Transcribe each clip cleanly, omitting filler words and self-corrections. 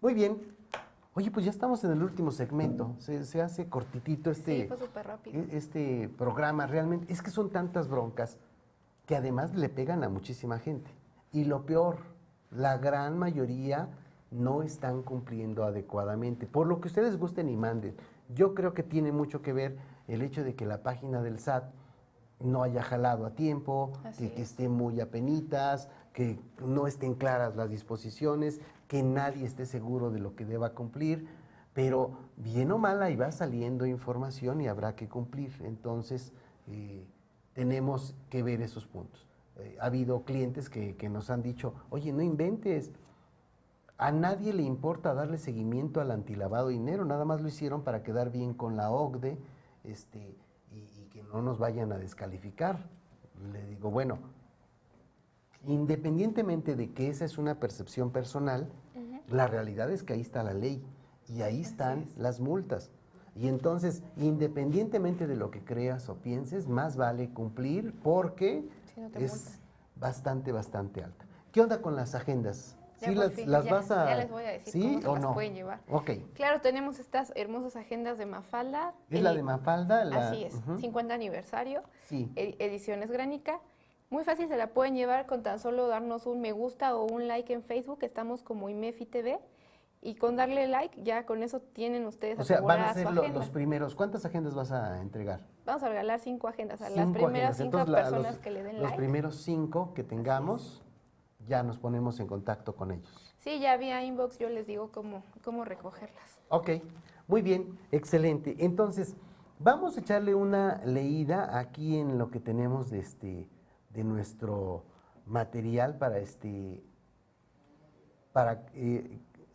Muy bien. Oye, pues ya estamos en el último segmento. Se hace cortitito Sí, fue súper rápido. este programa. Realmente, es que son tantas broncas que además le pegan a muchísima gente. Y lo peor, la gran mayoría no están cumpliendo adecuadamente. Por lo que ustedes gusten y manden. Yo creo que tiene mucho que ver el hecho de que la página del SAT no haya jalado a tiempo, que esté muy apenitas, que no estén claras las disposiciones, que nadie esté seguro de lo que deba cumplir, pero bien o mal ahí va saliendo información y habrá que cumplir. Entonces, tenemos que ver esos puntos. Ha habido clientes que nos han dicho, oye, no inventes, a nadie le importa darle seguimiento al antilavado de dinero, nada más lo hicieron para quedar bien con la OCDE, y que no nos vayan a descalificar. Le digo, bueno, independientemente de que esa es una percepción personal, la realidad es que ahí está la ley y ahí están las multas. Y entonces, independientemente de lo que creas o pienses, más vale cumplir porque es bastante alta. ¿Qué onda con las agendas? ¿Sí las vas a...? Ya les voy a decir ¿sí cómo o se las no? pueden llevar. Ok. Claro, tenemos estas hermosas agendas de Mafalda. ¿Es la de Mafalda? Así es, 50 aniversario, sí. Ediciones Gránica. Muy fácil, se la pueden llevar con tan solo darnos un me gusta o un like en Facebook, estamos como IMEFI TV, y con darle like, ya con eso tienen ustedes van asegurada a ser su agenda. los primeros. ¿Cuántas agendas vas a entregar? Vamos a regalar 5 agendas a las primeras 5 personas que le den like. Los primeros 5 que tengamos, ya nos ponemos en contacto con ellos. Sí, ya vía inbox yo les digo cómo recogerlas. Ok, muy bien, excelente. Entonces, vamos a echarle una leída aquí en lo que tenemos de nuestro material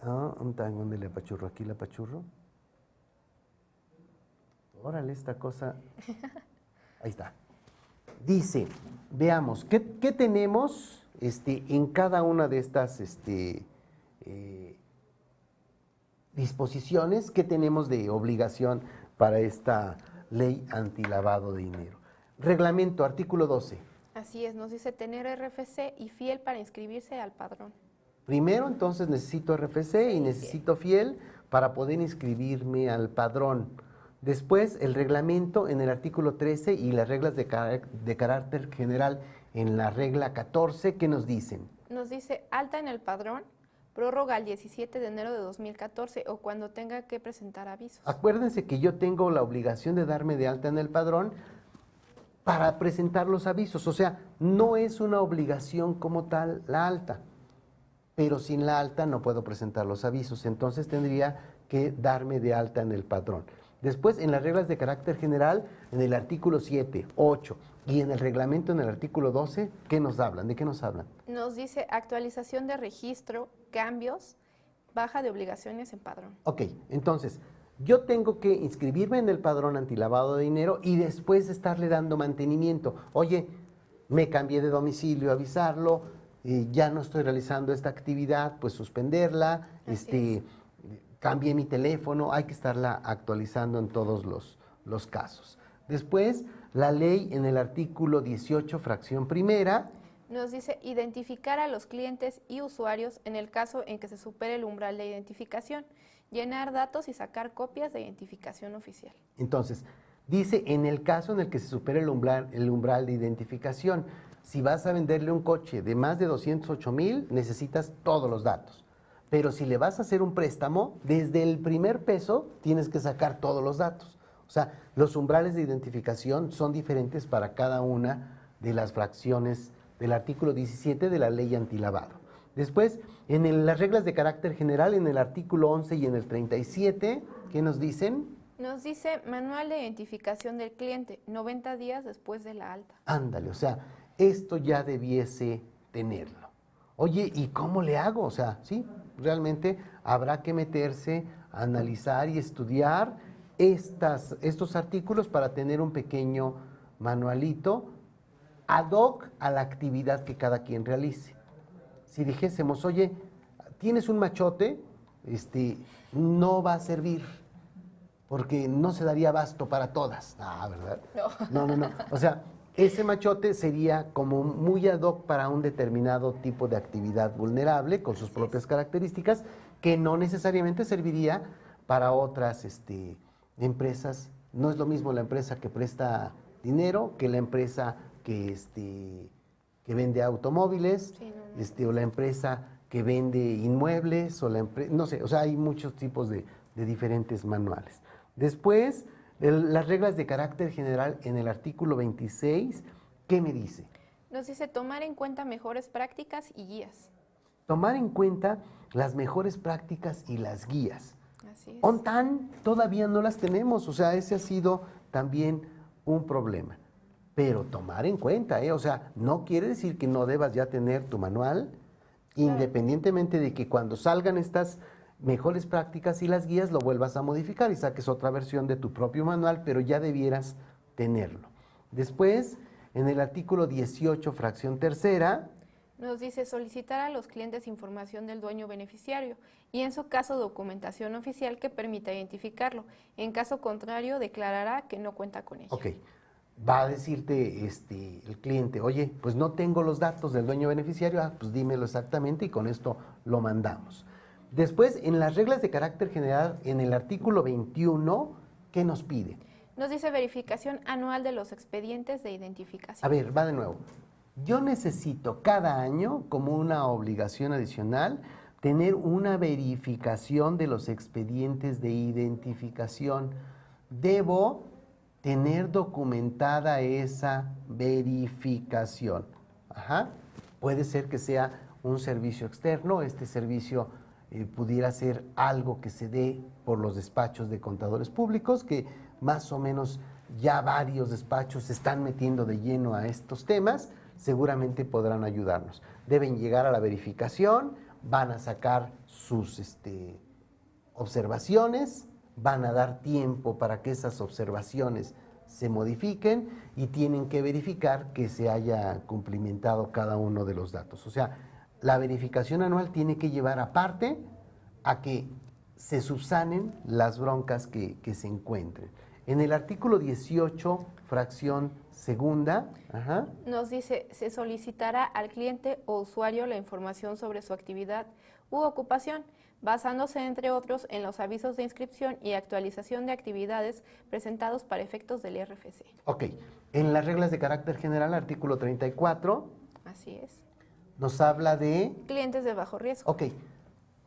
¿dónde le apachurro? ¿Aquí le apachurro? Órale, esta cosa. Ahí está. Dice, veamos, ¿qué tenemos en cada una de estas disposiciones? ¿Qué tenemos de obligación para esta ley antilavado de dinero? Reglamento, artículo 12. Así es, nos dice tener RFC y fiel para inscribirse al padrón. Primero, entonces, necesito RFC y necesito fiel para poder inscribirme al padrón. Después, el reglamento en el artículo 13 y las reglas de carácter general en la regla 14, ¿qué nos dicen? Nos dice alta en el padrón, prórroga al 17 de enero de 2014 o cuando tenga que presentar avisos. Acuérdense que yo tengo la obligación de darme de alta en el padrón para presentar los avisos. O sea, no es una obligación como tal la alta, pero sin la alta no puedo presentar los avisos. Entonces tendría que darme de alta en el padrón. Después, en las reglas de carácter general, en el artículo 7, 8 y en el reglamento en el artículo 12, ¿qué nos hablan? ¿De qué nos hablan? Nos dice actualización de registro, cambios, baja de obligaciones en padrón. Ok, entonces, yo tengo que inscribirme en el padrón antilavado de dinero y después estarle dando mantenimiento. Oye, me cambié de domicilio, avisarlo, ya no estoy realizando esta actividad, pues suspenderla, cambié mi teléfono, hay que estarla actualizando en todos los casos. Después, la ley en el artículo 18, fracción primera, nos dice identificar a los clientes y usuarios en el caso en que se supere el umbral de identificación, llenar datos y sacar copias de identificación oficial. Entonces, dice en el caso en el que se supere el umbral de identificación, si vas a venderle un coche de más de 208,000, necesitas todos los datos. Pero si le vas a hacer un préstamo, desde el primer peso tienes que sacar todos los datos. O sea, los umbrales de identificación son diferentes para cada una de las fracciones del artículo 17 de la ley antilavado. Después, en las reglas de carácter general, en el artículo 11 y en el 37, ¿qué nos dicen? Nos dice manual de identificación del cliente, 90 días después de la alta. Ándale, o sea, esto ya debiese tenerlo. Oye, ¿y cómo le hago? O sea, sí, realmente habrá que meterse, analizar y estudiar estos artículos para tener un pequeño manualito ad hoc a la actividad que cada quien realice. Si dijésemos, oye, tienes un machote, no va a servir, porque no se daría abasto para todas. Ah, ¿verdad? No. No. O sea, Ese machote sería como muy ad hoc para un determinado tipo de actividad vulnerable con sus propias características que no necesariamente serviría para otras empresas. No es lo mismo la empresa que presta dinero que la empresa que vende automóviles, Sí, no, no. o la empresa que vende inmuebles, o la empresa, no sé, o sea, hay muchos tipos de diferentes manuales. Después, las reglas de carácter general en el artículo 26, ¿qué me dice? Nos dice tomar en cuenta mejores prácticas y guías. Tomar en cuenta las mejores prácticas y las guías. Así es. ONTAN todavía no las tenemos, o sea, ese ha sido también un problema. Pero tomar en cuenta, o sea, no quiere decir que no debas ya tener tu manual, independientemente de que cuando salgan estas mejores prácticas y las guías lo vuelvas a modificar y saques otra versión de tu propio manual, pero ya debieras tenerlo. Después, en el artículo 18, fracción tercera, Nos dice solicitar a los clientes información del dueño beneficiario y en su caso documentación oficial que permita identificarlo. En caso contrario, declarará que no cuenta con ella. ok, va a decirte el cliente, oye, pues no tengo los datos del dueño beneficiario, pues dímelo exactamente y con esto lo mandamos. Después, en las reglas de carácter general, en el artículo 21, ¿qué nos pide? Nos dice verificación anual de los expedientes de identificación. A ver, va de nuevo. Yo necesito cada año, como una obligación adicional, tener una verificación de los expedientes de identificación. Debo tener documentada esa verificación. Ajá. Puede ser que sea un servicio externo, este servicio pudiera ser algo que se dé por los despachos de contadores públicos, que más o menos ya varios despachos se están metiendo de lleno a estos temas, seguramente podrán ayudarnos. Deben llegar a la verificación, van a sacar sus observaciones, van a dar tiempo para que esas observaciones se modifiquen y tienen que verificar que se haya cumplimentado cada uno de los datos. O sea, la verificación anual tiene que llevar aparte a que se subsanen las broncas que se encuentren. En el artículo 18, fracción segunda, nos dice, se solicitará al cliente o usuario la información sobre su actividad u ocupación, basándose, entre otros, en los avisos de inscripción y actualización de actividades presentados para efectos del RFC. Ok, en las reglas de carácter general, artículo 34, así es, nos habla de clientes de bajo riesgo. Ok,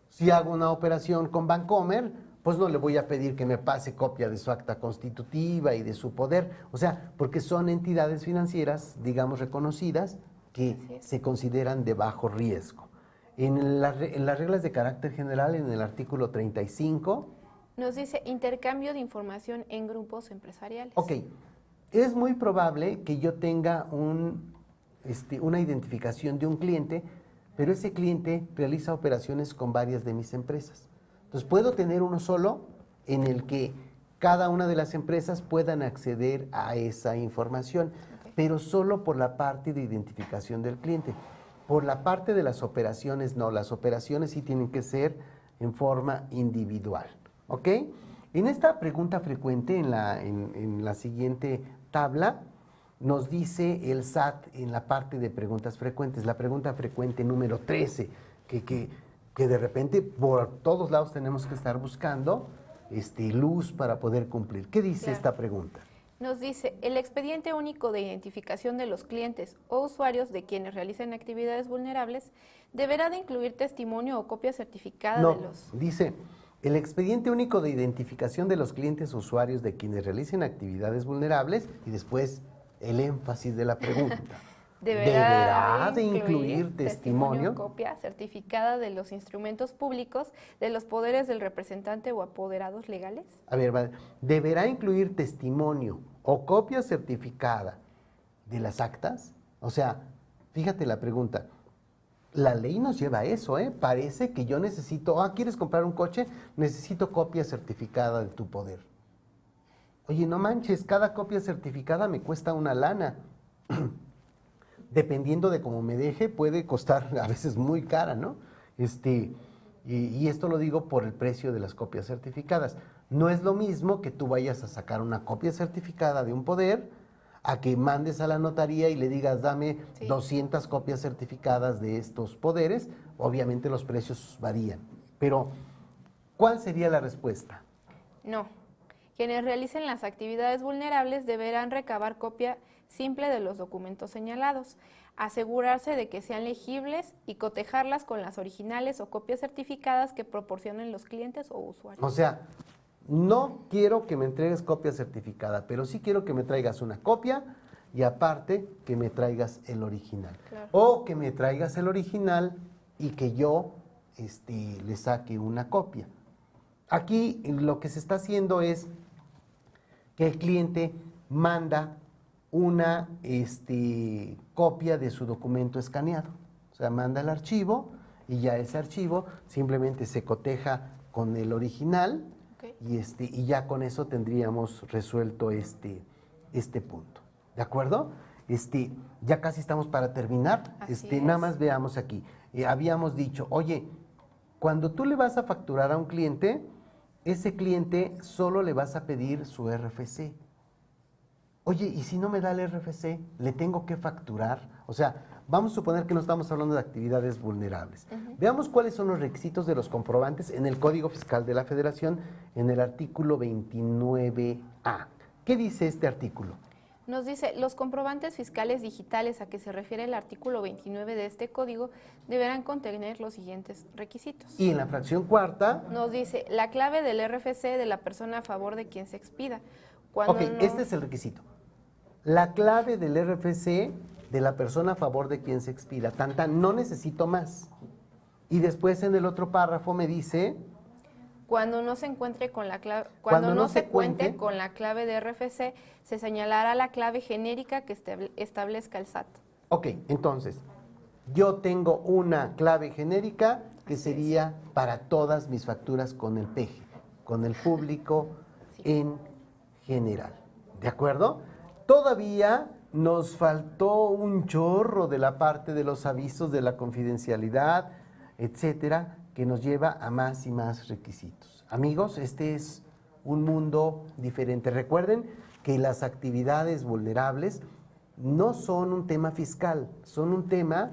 si hago una operación con Bancomer, pues no le voy a pedir que me pase copia de su acta constitutiva y de su poder, o sea, porque son entidades financieras, digamos, reconocidas, que se consideran de bajo riesgo. En las reglas de carácter general, en el artículo 35, nos dice intercambio de información en grupos empresariales. Ok, es muy probable que yo tenga una identificación de un cliente, pero ese cliente realiza operaciones con varias de mis empresas. Entonces, puedo tener uno solo en el que cada una de las empresas puedan acceder a esa información, pero solo por la parte de identificación del cliente. Por la parte de las operaciones, no. Las operaciones sí tienen que ser en forma individual. ¿Ok? En esta pregunta frecuente, en la siguiente tabla, nos dice el SAT en la parte de preguntas frecuentes, la pregunta frecuente número 13, que de repente por todos lados tenemos que estar buscando luz para poder cumplir. ¿Qué dice esta pregunta? Nos dice, el expediente único de identificación de los clientes o usuarios de quienes realicen actividades vulnerables deberá de incluir testimonio o copia certificada de los... dice, el expediente único de identificación de los clientes o usuarios de quienes realicen actividades vulnerables y después el énfasis de la pregunta. Deberá de incluir testimonio, copia certificada de los instrumentos públicos, de los poderes del representante o apoderados legales. A ver, deberá incluir testimonio o copia certificada de las actas. O sea, fíjate la pregunta. La ley nos lleva a eso, ¿eh? Parece que yo necesito, ¿quieres comprar un coche? Necesito copia certificada de tu poder. Oye, no manches, cada copia certificada me cuesta una lana. Dependiendo de cómo me deje, puede costar a veces muy cara, ¿no? Y esto lo digo por el precio de las copias certificadas. No es lo mismo que tú vayas a sacar una copia certificada de un poder a que mandes a la notaría y le digas, dame Sí. 200 copias certificadas de estos poderes. Obviamente los precios varían, pero ¿cuál sería la respuesta? No. Quienes realicen las actividades vulnerables deberán recabar copia simple de los documentos señalados, asegurarse de que sean legibles y cotejarlas con las originales o copias certificadas que proporcionen los clientes o usuarios. O sea, no quiero que me entregues copia certificada, pero sí quiero que me traigas una copia y aparte que me traigas el original. Claro. O que me traigas el original y que yo le saque una copia. Aquí lo que se está haciendo es que el cliente manda una copia de su documento escaneado. O sea, manda el archivo y ya ese archivo simplemente se coteja con el original. Ok. Y ya con eso tendríamos resuelto este punto. ¿De acuerdo? Ya casi estamos para terminar. Así Nada es. más veamos aquí. Habíamos dicho, oye, cuando tú le vas a facturar a un cliente, ese cliente solo le vas a pedir su RFC. Oye, ¿y si no me da el RFC, le tengo que facturar? O sea, vamos a suponer que no estamos hablando de actividades vulnerables. Veamos cuáles son los requisitos de los comprobantes en el Código Fiscal de la Federación, en el artículo 29A. ¿Qué dice este artículo? Nos dice, los comprobantes fiscales digitales a que se refiere el artículo 29 de este código deberán contener los siguientes requisitos. Y en la fracción cuarta, Nos dice, la clave del RFC de la persona a favor de quien se expida. ok, este es el requisito. La clave del RFC de la persona a favor de quien se expida. No necesito más. Y después en el otro párrafo me dice, Cuando no se encuentre con la clave, Cuando no se cuente cuente con la clave de RFC, se señalará la clave genérica que establezca el SAT. ok, entonces, yo tengo una clave genérica que Así sería para todas mis facturas con el PEG, con el público Sí. en general. ¿De acuerdo? Todavía nos faltó un chorro de la parte de los avisos de la confidencialidad, etcétera, que nos lleva a más y más requisitos. Amigos, este es un mundo diferente. Recuerden que las actividades vulnerables no son un tema fiscal, son un tema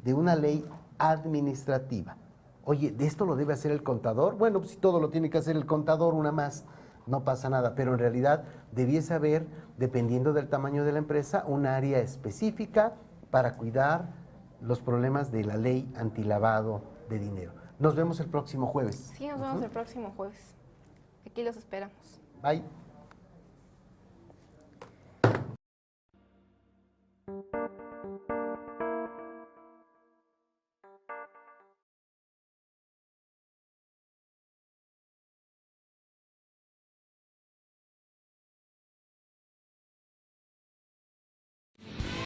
de una ley administrativa. Oye, ¿de esto lo debe hacer el contador? Bueno, pues si todo lo tiene que hacer el contador, una más, no pasa nada. Pero en realidad debiese haber, dependiendo del tamaño de la empresa, un área específica para cuidar los problemas de la ley antilavado de dinero. Nos vemos el próximo jueves. Sí, nos vemos el próximo jueves. Aquí los esperamos. Bye.